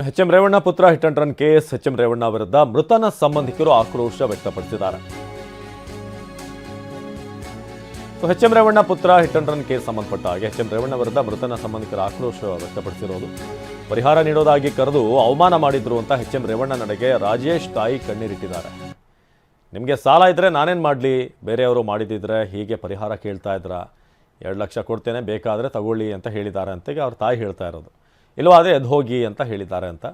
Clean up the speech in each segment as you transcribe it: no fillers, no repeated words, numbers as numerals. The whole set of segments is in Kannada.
ಎಚ್ ಎಂ ರೇವಣ್ಣ ಪುತ್ರ hit and run case H M Revanna ವಿರುದ್ಧ ಮೃತನ ಸಂಬಂಧಿಕರು ಆಕ್ರೋಶ ವ್ಯಕ್ತಪಡಿಸಿದ್ದಾರೆ. ಎಚ್ ಎಂ ರೇವಣ್ಣ ಪುತ್ರ ಹಿಟ್ ಅಂಡ್ ರನ್ ಕೇಸ್ ಸಂಬಂಧಪಟ್ಟ ಹಾಗೆ ಎಚ್ ಎಂ ರೇವಣ್ಣ ವಿರುದ್ಧ ಮೃತನ ಸಂಬಂಧಿಕರ ಆಕ್ರೋಶ ವ್ಯಕ್ತಪಡಿಸಿರೋದು. ಪರಿಹಾರ ನೀಡೋದಾಗಿ ಕರೆದು ಅವಮಾನ ಮಾಡಿದ್ರು ಅಂತ ಎಚ್ ಎಂ ರೇವಣ್ಣ ನಡೆಗೆ ರಾಜೇಶ್ ತಾಯಿ ಕಣ್ಣೀರಿಟ್ಟಿದ್ದಾರೆ. ನಿಮಗೆ ಸಾಲ ಇದ್ರೆ ನಾನೇನು ಮಾಡಲಿ, ಬೇರೆಯವರು ಮಾಡಿದಿದ್ರೆ ಹೀಗೆ ಪರಿಹಾರ ಕೇಳ್ತಾ ಇದ್ರ, 2 ಲಕ್ಷ ಕೊಡ್ತೇನೆ ಬೇಕಾದರೆ ತಗೊಳ್ಳಿ ಅಂತ ಹೇಳಿದ್ದಾರೆ ಅಂತ ಅವ್ರ ತಾಯಿ ಹೇಳ್ತಾ ಇರೋದು. ಇಲ್ಲವಾದರೆ ಎದ್ದು ಹೋಗಿ ಅಂತ ಹೇಳಿದ್ದಾರೆ ಅಂತ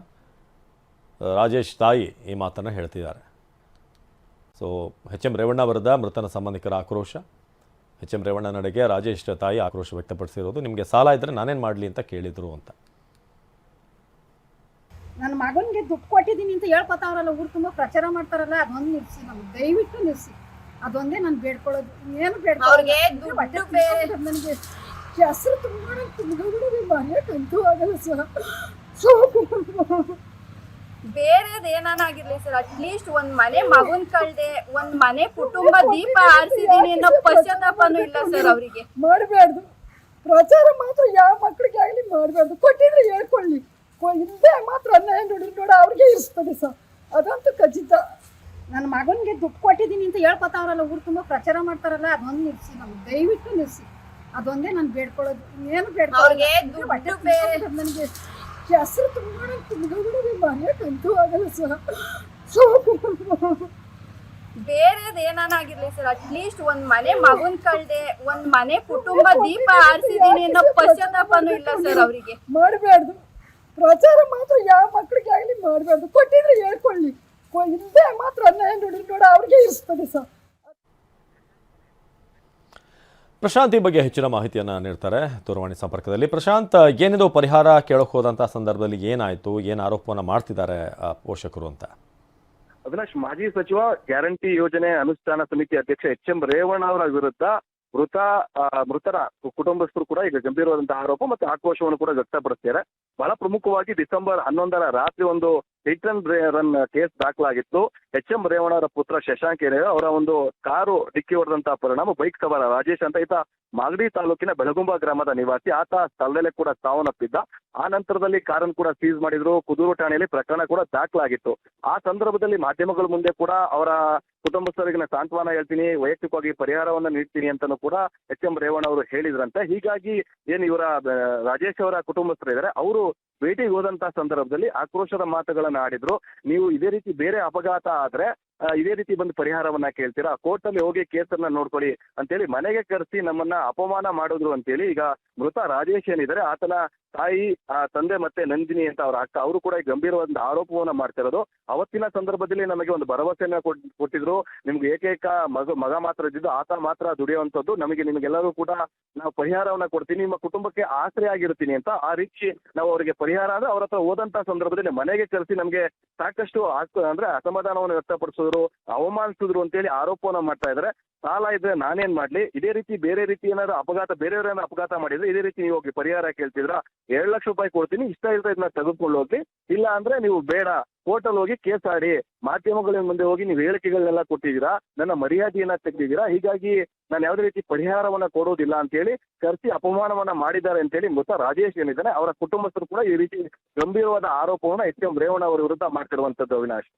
ರಾಜೇಶ್ ತಾಯಿ ಈ ಮಾತನ್ನು ಹೇಳ್ತಿದ್ದಾರೆ. ಸೊ ಎಚ್ ಎಂ ರೇವಣ್ಣ ವಿರುದ್ಧ ಮೃತನ ಸಂಬಂಧಿಕರ ಆಕ್ರೋಶ, ಎಚ್ ಎಂ ರೇವಣ್ಣ ನಡೆಗೆ ರಾಜೇಶ್ ತಾಯಿ ಆಕ್ರೋಶ ವ್ಯಕ್ತಪಡಿಸಿರೋದು. ನಿಮಗೆ ಸಾಲ ಇದ್ದರೆ ನಾನೇನು ಮಾಡಲಿ ಅಂತ ಕೇಳಿದರು ಅಂತ. ನನ್ನ ಮಗನಿಗೆ ದುಡ್ಡು ಕೊಟ್ಟಿದ್ದೀನಿ ಅಂತ ಹೇಳ್ಕೊತಾವ್ರಲ್ಲ, ಊರು ತುಂಬ ಪ್ರಚಾರ ಮಾಡ್ತಾರಲ್ಲ, ಅದೊಂದು ನಿಲ್ಲಿಸಿ, ನಮ್ಗೆ ದಯವಿಟ್ಟು ನಿಲ್ಲಿಸಿ. ಅದೊಂದೇ ನಾನು ಬೇಡ್ಕೊಳ್ಳೋದು, ಏನು ಬೇಡ್ಕೊಳ್ಳೋದು. ನನಗೆ ಹೆಸರು ತುಂಬಿದ್ರೆ ಮರೆಯೋಕ್ಕಂತೂ ಆಗಲ್ಲ ಸರ್. ಬೇರೆದ್ ಏನಾಗಿರ್ಲಿ ಸರ್, ಅಟ್ಲೀಸ್ಟ್ ಒಂದ್ ಮನೆ ಮಗನ್ ಕಳ್ದೆ, ಒಂದ್ ಮನೆ ಕುಟುಂಬ ದೀಪ ಆರಿಸಿದೀನಿ ಅನ್ನೋ ಪಶ್ಚಾತ್ತಾಪನೂ ಇಲ್ಲ ಸರ್ ಅವರಿಗೆ. ಮಾಡಬಾರ್ದು ಪ್ರಚಾರ ಮಾತ್ರ, ಯಾವ ಮಕ್ಕಳಿಗೆ ಆಗಲಿ ಮಾಡಬಾರ್ದು. ಕೊಟ್ಟಿದ್ರೆ ಹೇಳ್ಕೊಳ್ಳಿ, ಹಿಂದೆ ಮಾತ್ರ ಅನ್ಯಾಯ ನೋಡ ಅವ್ರಿಗೆ ಇರಿಸ್ತದೆ ಸರ್, ಅದಂತೂ ಖಚಿತ. ನನ್ನ ಮಗನಿಗೆ ದುಡ್ಡು ಕೊಟ್ಟಿದ್ದೀನಿ ಅಂತ ಹೇಳ್ಕೊತಾವ್ರಲ್ಲ, ಊರು ತುಂಬ ಪ್ರಚಾರ ಮಾಡ್ತಾರಲ್ಲ, ಅದೊಂದು ನಿಲ್ಲಿಸಿ, ನಮ್ಗೆ ದಯವಿಟ್ಟು ನಿಲ್ಲಿಸಿ. ಅದೊಂದೇ ನಾನು ಬೇಡ್ಕೊಳ್ಳೋದು, ಏನು ಬೇಡ್ಕೊಳ್ಳೋದು. ನನಗೆ ಹೆಸರು ತುಂಬಿದ್ರೆ ಮರೆಯೋಕ್ಕಂತೂ ಆಗಲ್ಲ ಸರ್. ಬೇರೆದ್ ಏನಾಗಿರ್ಲಿ ಸರ್, ಅಟ್ಲೀಸ್ಟ್ ಒಂದ್ ಮನೆ ಮಗನ್ ಕಳ್ದೆ, ಒಂದ್ ಮನೆ ಕುಟುಂಬ ದೀಪ ಆರಿಸಿದೀನಿ ಅನ್ನೋ ಪಶ್ಚಾತ್ತಾಪನೂ ಇಲ್ಲ ಸರ್ ಅವರಿಗೆ. ಮಾಡಬಾರ್ದು ಪ್ರಚಾರ ಮಾತ್ರ, ಯಾವ ಮಕ್ಕಳಿಗೆ ಆಗಲಿ ಮಾಡಬಾರ್ದು. ಕೊಟ್ಟಿದ್ರೆ ಹೇಳ್ಕೊಳ್ಳಿ, ಹಿಂದೆ ಮಾತ್ರ ಅನ್ಯಾಯ ನೋಡ ಅವ್ರಿಗೆ ಇರಿಸ್ತದೆ ಸರ್. ಪ್ರಶಾಂತ್ ಈ ಬಗ್ಗೆ ಹೆಚ್ಚಿನ ಮಾಹಿತಿಯನ್ನು ನೀಡ್ತಾರೆ ದೂರವಾಣಿ ಸಂಪರ್ಕದಲ್ಲಿ. ಪ್ರಶಾಂತ್, ಏನಿದು ಪರಿಹಾರ ಕೇಳೋಕೆ ಹೋದಂಥ ಸಂದರ್ಭದಲ್ಲಿ ಏನಾಯಿತು, ಏನು ಆರೋಪವನ್ನು ಮಾಡ್ತಿದ್ದಾರೆ ಪೋಷಕರು ಅಂತ? ಅವಿನಾಶ್, ಮಾಜಿ ಸಚಿವ ಗ್ಯಾರಂಟಿ ಯೋಜನೆ ಅನುಷ್ಠಾನ ಸಮಿತಿ ಅಧ್ಯಕ್ಷ ಎಚ್ ಎಂ ರೇವಣ್ಣ ಅವರ ವಿರುದ್ಧ ಮೃತರ ಕುಟುಂಬಸ್ಥರು ಕೂಡ ಈಗ ಗಂಭೀರವಾದಂತಹ ಆರೋಪ ಮತ್ತು ಆಕ್ರೋಶವನ್ನು ಕೂಡ ವ್ಯಕ್ತಪಡಿಸ್ತಾರೆ. ಬಹಳ ಪ್ರಮುಖವಾಗಿ ಡಿಸೆಂಬರ್ 11ರ ರಾತ್ರಿ ಒಂದು ಹಿಟ್ ಅಂಡ್ ರನ್ ಕೇಸ್ ದಾಖಲಾಗಿತ್ತು. ಎಚ್ ಎಂ ರೇವಣ್ಣ ಅವರ ಪುತ್ರ ಶಶಾಂಕ್ ಅವರ ಒಂದು ಕಾರು ಡಿಕ್ಕಿ ಹೊಡೆದಂತಹ ಪರಿಣಾಮ ಬೈಕ್ ಸವಾರ ರಾಜೇಶ್ ಅಂತ ಈತ ಮಾಗಡಿ ತಾಲೂಕಿನ ಬೆಳಗುಂಬ ಗ್ರಾಮದ ನಿವಾಸಿ. ಆತ ಸ್ಥಳದಲ್ಲೇ ಕೂಡ ಸಾವನ್ನಪ್ಪಿದ್ದ. ಆ ನಂತರದಲ್ಲಿ ಕಾರನ್ನು ಕೂಡ ಸೀಸ್ ಮಾಡಿದ್ರು. ಕುದೂರು ಠಾಣೆಯಲ್ಲಿ ಪ್ರಕರಣ ಕೂಡ ದಾಖಲಾಗಿತ್ತು. ಆ ಸಂದರ್ಭದಲ್ಲಿ ಮಾಧ್ಯಮಗಳ ಮುಂದೆ ಕೂಡ ಅವರ ಕುಟುಂಬಸ್ಥರಿಗೆ ನಾನು ಸಾಂತ್ವನ ಹೇಳ್ತೀನಿ, ವೈಯಕ್ತಿಕವಾಗಿ ಪರಿಹಾರವನ್ನು ನೀಡ್ತೀನಿ ಅಂತಾನೂ ಕೂಡ ಎಚ್ ಎಂ ರೇವಣ್ಣ ಅವರು ಹೇಳಿದ್ರಂತೆ. ಹೀಗಾಗಿ ಏನು ಇವರ ರಾಜೇಶ್ ಅವರ ಕುಟುಂಬಸ್ಥರು ಇದ್ದಾರೆ, ಅವರು ಭೇಟಿಗೆ ಹೋದಂತಹ ಸಂದರ್ಭದಲ್ಲಿ ಆಕ್ರೋಶದ ಮಾತುಗಳನ್ನ ಆಡಿದ್ರು. ನೀವು ಇದೇ ರೀತಿ ಬೇರೆ ಅಪಘಾತ ಆದ್ರೆ ಇದೇ ರೀತಿ ಬಂದು ಪರಿಹಾರವನ್ನ ಕೇಳ್ತೀರಾ, ಕೋರ್ಟಲ್ಲಿ ಹೋಗಿ ಕೇಸನ್ನ ನೋಡ್ಕೊಳ್ಳಿ ಅಂತೇಳಿ ಮನೆಗೆ ಕರೆಸಿ ನಮ್ಮನ್ನ ಅಪಮಾನ ಮಾಡಿದ್ರು ಅಂತೇಳಿ ಈಗ ಮೃತ ರಾಜೇಶ್ ಏನಿದ್ದಾರೆ ಆತನ ತಾಯಿ, ತಂದೆ ಮತ್ತೆ ನಂದಿನಿ ಅಂತ ಅವರ ಅಕ್ಕ, ಅವರು ಕೂಡ ಗಂಭೀರವಾದ ಆರೋಪವನ್ನ ಮಾಡ್ತಿರೋದು. ಅವತ್ತಿನ ಸಂದರ್ಭದಲ್ಲಿ ನಮಗೆ ಒಂದು ಭರವಸೆಯನ್ನ ಕೊಟ್ಟಿದ್ರು, ನಿಮ್ಗೆ ಏಕೈಕ ಮಗ ಮಾತ್ರ ಇದ್ದಿದ್ದು, ಆತ ಮಾತ್ರ ದುಡಿಯುವಂಥದ್ದು, ನಿಮಗೆಲ್ಲರೂ ಕೂಡ ನಾವು ಪರಿಹಾರವನ್ನ ಕೊಡ್ತೀನಿ, ನಿಮ್ಮ ಕುಟುಂಬಕ್ಕೆ ಆಶ್ರಯ ಆಗಿರ್ತೀನಿ ಅಂತ. ಆ ರೀತಿ ನಾವು ಅವರಿಗೆ ಪರಿಹಾರ ಅಂದ್ರೆ ಅವ್ರ ಹತ್ರ ಹೋದಂತ ಸಂದರ್ಭದಲ್ಲಿ ಮನೆಗೆ ಕರೆಸಿ ನಮ್ಗೆ ಸಾಕಷ್ಟು ಅಂದ್ರೆ ಅಸಮಾಧಾನವನ್ನು ವ್ಯಕ್ತಪಡಿಸಿದ್ರು, ಅವಮಾನಿಸಿದ್ರು ಅಂತೇಳಿ ಆರೋಪವನ್ನ ಮಾಡ್ತಾ ಇದ್ದಾರೆ. ಸಾಲ ಇದ್ರೆ ನಾನೇನ್ ಮಾಡ್ಲಿ, ಇದೇ ರೀತಿ ಬೇರೆ ರೀತಿ ಏನಾದ್ರು ಅಪಘಾತ, ಬೇರೆಯವ್ರೇನಾದ್ರು ಅಪಘಾತ ಮಾಡಿದ್ರೆ ಇದೇ ರೀತಿ ನೀವು ಹೋಗಿ ಪರಿಹಾರ ಕೇಳ್ತಿದ್ರ, 2 ಲಕ್ಷ ರೂಪಾಯಿ ಕೊಡ್ತೀನಿ, ಇಷ್ಟ ಇದ್ರೆ ಇದನ್ನ ತೆಗೆದುಕೊಂಡು ಹೋಗಿ, ಇಲ್ಲ ಅಂದ್ರೆ ನೀವು ಬೇಡ, ಕೋರ್ಟಲ್ಲಿ ಹೋಗಿ ಕೇಸ್ ಆಡಿ, ಮಾಧ್ಯಮಗಳ ಮುಂದೆ ಹೋಗಿ ನೀವು ಹೇಳಿಕೆಗಳನ್ನೆಲ್ಲ ಕೊಟ್ಟಿದ್ದೀರಾ, ನನ್ನ ಮರ್ಯಾದೆಯನ್ನ ತೆಗೆದಿದ್ದೀರಾ, ಹೀಗಾಗಿ ನಾನು ಯಾವುದೇ ರೀತಿ ಪರಿಹಾರವನ್ನ ಕೊಡೋದಿಲ್ಲ ಅಂತೇಳಿ ಕರೆಸಿ ಅಪಮಾನವನ್ನ ಮಾಡಿದ್ದಾರೆ ಅಂತೇಳಿ ಮೃತ ರಾಜೇಶ್ ಏನಿದ್ದಾನೆ ಅವರ ಕುಟುಂಬಸ್ಥರು ಕೂಡ ಈ ರೀತಿ ಗಂಭೀರವಾದ ಆರೋಪವನ್ನ ಎಚ್ ಎಂ ರೇವಣ್ಣ ಅವರ ವಿರುದ್ಧ ಮಾಡ್ತಿರುವಂತದ್ದು. ಅವಿನಾಶ್.